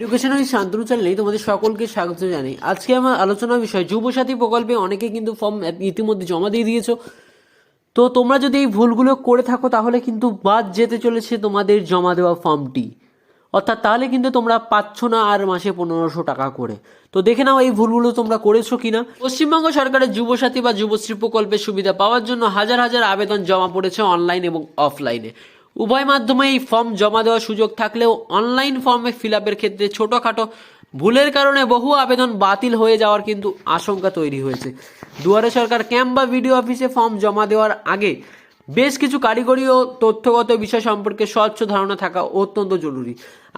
Education with Shantanu চ্যানেলে তোমাদের সকলকে স্বাগত জানাই। আজকে আমার আলোচনার বিষয় যুবসাথী প্রকল্পে অনেকে কিন্তু ফর্ম ইতিমধ্যে জমা দিয়ে দিয়েছো। তো তোমরা যদি এই ভুলগুলো করে থাকো তাহলে কিন্তু বাদ যেতে চলেছে তোমাদের জমা দেওয়া ফর্মটি, অর্থাৎ তাহলে কিন্তু তোমরা পাচ্ছ না আর মাসে 1500 টাকা করে। তো দেখে নাও এই ভুলগুলো তোমরা করেছো কিনা। পশ্চিমবঙ্গ সরকারের যুবসাথী বা যুবশ্রী প্রকল্পের সুবিধা পাওয়ার জন্য হাজার হাজার আবেদন জমা পড়েছে অনলাইন এবং অফলাইনে। উভয় মাধ্যমে এই ফর্ম জমা দেওয়ার সুযোগ থাকলেও অনলাইন ফর্মে ফিল আপের ক্ষেত্রে ছোটোখাটো ভুলের কারণে বহু আবেদন বাতিল হয়ে যাওয়ার কিন্তু আশঙ্কা তৈরি হয়েছে। দুয়ারে সরকার ক্যাম্প বা ভিডিও অফিসে ফর্ম জমা দেওয়ার আগে বেশ কিছু কারিগরি ও তথ্যগত বিষয় সম্পর্কে স্বচ্ছ ধারণা থাকা অত্যন্ত জরুরি।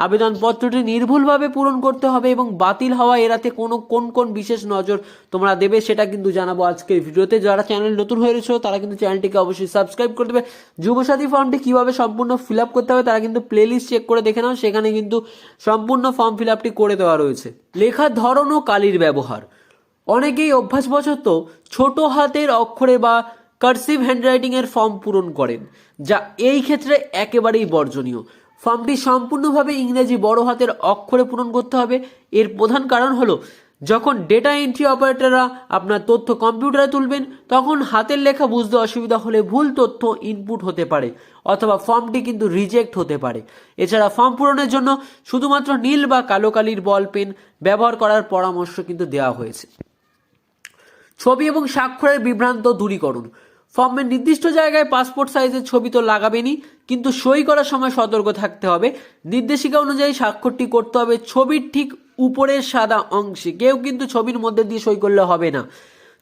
আবেদনপত্রটি নির্ভুলভাবে পূরণ করতে হবে এবং বাতিল হওয়া এড়াতে কোন কোন বিশেষ নজর তোমরা দেবে সেটা কিন্তু জানাবো আজকের ভিডিওতে। যারা চ্যানেল নতুন হয়েছে তারা কিন্তু চ্যানেলটিকে অবশ্যই সাবস্ক্রাইব করে দেবে। যুবসাথী ফর্মটি কীভাবে সম্পূর্ণ ফিল আপ করতে হবে তারা কিন্তু প্লেলিস্ট চেক করে দেখে নাও, সেখানে কিন্তু সম্পূর্ণ ফর্ম ফিল আপটি করে দেওয়া রয়েছে। লেখার ধরন ও কালির ব্যবহার। অনেকেই অভ্যাসবশত ছোট হাতের অক্ষরে বা কার্সিভ হ্যান্ডরাইটিংয়ের ফর্ম পূরণ করেন, যা এই ক্ষেত্রে একেবারেই বর্জনীয়। ফর্মটি সম্পূর্ণভাবে ইংরেজি বড় হাতের অক্ষরে পূরণ করতে হবে। এর প্রধান কারণ হলো যখন ডেটা এন্ট্রি অপারেটররা আপনার তথ্য কম্পিউটারে তুলবেন তখন হাতের লেখা বুঝতে অসুবিধা হলে ভুল তথ্য ইনপুট হতে পারে অথবা ফর্মটি কিন্তু রিজেক্ট হতে পারে। এছাড়া ফর্ম পূরণের জন্য শুধুমাত্র নীল বা কালো কালির বল পেন ব্যবহার করার পরামর্শ কিন্তু দেওয়া হয়েছে। ছবি এবং স্বাক্ষরের বিভ্রান্ত দূরীকরণ। ফর্মের নির্দিষ্ট জায়গায় পাসপোর্ট সাইজের ছবি তো লাগাবেনই, কিন্তু সই করার সময় সতর্ক থাকতে হবে। নির্দেশিকা অনুযায়ী স্বাক্ষরটি করতে হবে ছবির ঠিক উপরের সাদা অংশে। কেউ কিন্তু ছবির মধ্যে দিয়ে সই করলে হবে না।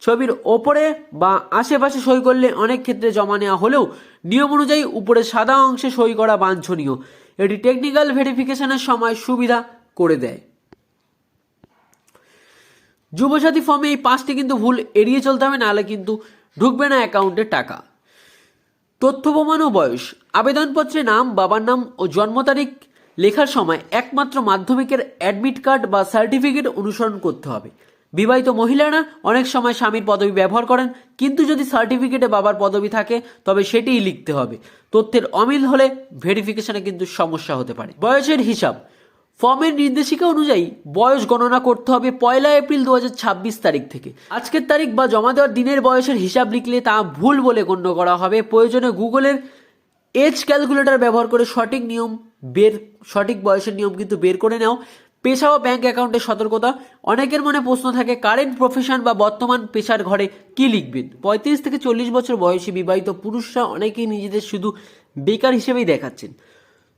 ছবির ওপরে বা আশেপাশে সই করলে অনেক ক্ষেত্রে জমা নেওয়া হলেও নিয়ম অনুযায়ী উপরে সাদা অংশে সই করা বাঞ্ছনীয়। এটি টেকনিক্যাল ভেরিফিকেশনের সময় সুবিধা করে দেয়। যুবসাথী ফর্মে এই 5টি কিন্তু ভুল এড়িয়ে চলতে হবে, নাহলে কিন্তু ঢুকবে না অ্যাকাউন্টে টাকা। তথ্য প্রমাণ ও বয়স। আবেদনপত্রে নাম, বাবার নাম ও জন্ম তারিখ লেখার সময় একমাত্র মাধ্যমিকের অ্যাডমিট কার্ড বা সার্টিফিকেট অনুসরণ করতে হবে। বিবাহিত মহিলারা অনেক সময় স্বামীর পদবি ব্যবহার করেন, কিন্তু যদি সার্টিফিকেটে বাবার পদবি থাকে তবে সেটিই লিখতে হবে। তথ্যের অমিল হলে ভেরিফিকেশনে কিন্তু সমস্যা হতে পারে। বয়সের হিসাব। ফর্মের নির্দেশিকা অনুযায়ী বয়স গণনা করতে হবে 1 এপ্রিল 2026 তারিখ থেকে। আজকের তারিখ বা জমা দেওয়ার দিনের বয়সের হিসাব লিখলে তা ভুল বলে গণ্য করা হবে। প্রয়োজনে গুগলের এজ ক্যালকুলেটর ব্যবহার করে সঠিক বয়সের নিয়ম কিন্তু বের করে নাও। পেশা ও ব্যাংক অ্যাকাউন্টের সতর্কতা। অনেকের মনে প্রশ্ন থাকে কারেন্ট প্রফেশন বা বর্তমান পেশার ঘরে কি লিখবেন। 35 থেকে 40 বছর বয়সী বিবাহিত পুরুষরা অনেকেই নিজেদের শুধু বেকার হিসেবেই দেখাচ্ছেন,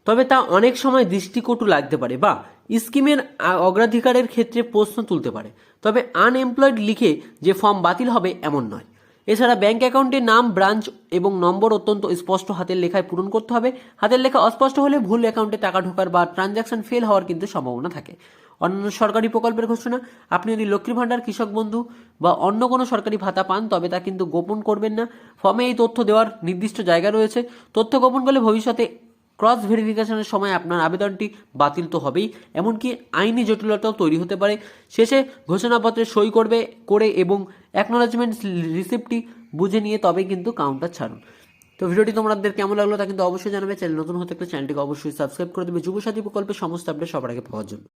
তবে তা অনেক সময় দৃষ্টিকটু লাগতে পারে বা স্কিমের অগ্রাধিকারের ক্ষেত্রে প্রশ্ন তুলতে পারে। তবে আনএমপ্লয়েড লিখে যে ফর্ম বাতিল হবে এমন নয়। এছাড়া ব্যাংক অ্যাকাউন্টের নাম, ব্রাঞ্চ এবং নম্বর অত্যন্ত স্পষ্ট হাতের লেখায় পূরণ করতে হবে। হাতের লেখা অস্পষ্ট হলে ভুল অ্যাকাউন্টে টাকা ঢোকার বা ট্রানজ্যাকশন ফেল হওয়ার কিন্তু সম্ভাবনা থাকে। অন্যান্য সরকারি প্রকল্পের ঘোষণা। আপনি যদি লক্ষ্মীর ভাণ্ডার, কৃষক বন্ধু বা অন্য কোনো সরকারি ভাতা পান তবে তা কিন্তু গোপন করবেন না। ফর্মে এই তথ্য দেওয়ার নির্দিষ্ট জায়গা রয়েছে। তথ্য গোপন করলে ভবিষ্যতে ক্রস ভেরিফিকেশনের সময় আপনার আবেদনটি বাতিল তো হবেই, এমনকি আইনি জটিলতাও তৈরি হতে পারে। শেষে ঘোষণাপত্রে সই করে এবং অ্যাকনোলেজমেন্ট রিসিপ্টটি বুঝে নিয়ে তবে কিন্তু কাউন্টার ছাড়ুন। তো ভিডিওটি তোমাদের কেমন লাগলো তা কিন্তু অবশ্যই জানাবে। চ্যানেল নতুন হতে গেলে চ্যানেলটিকে অবশ্যই সাবস্ক্রাইব করে দেবে যুবসাথী প্রকল্পের সমস্ত আপডেট সবার আগে পাওয়ার জন্য।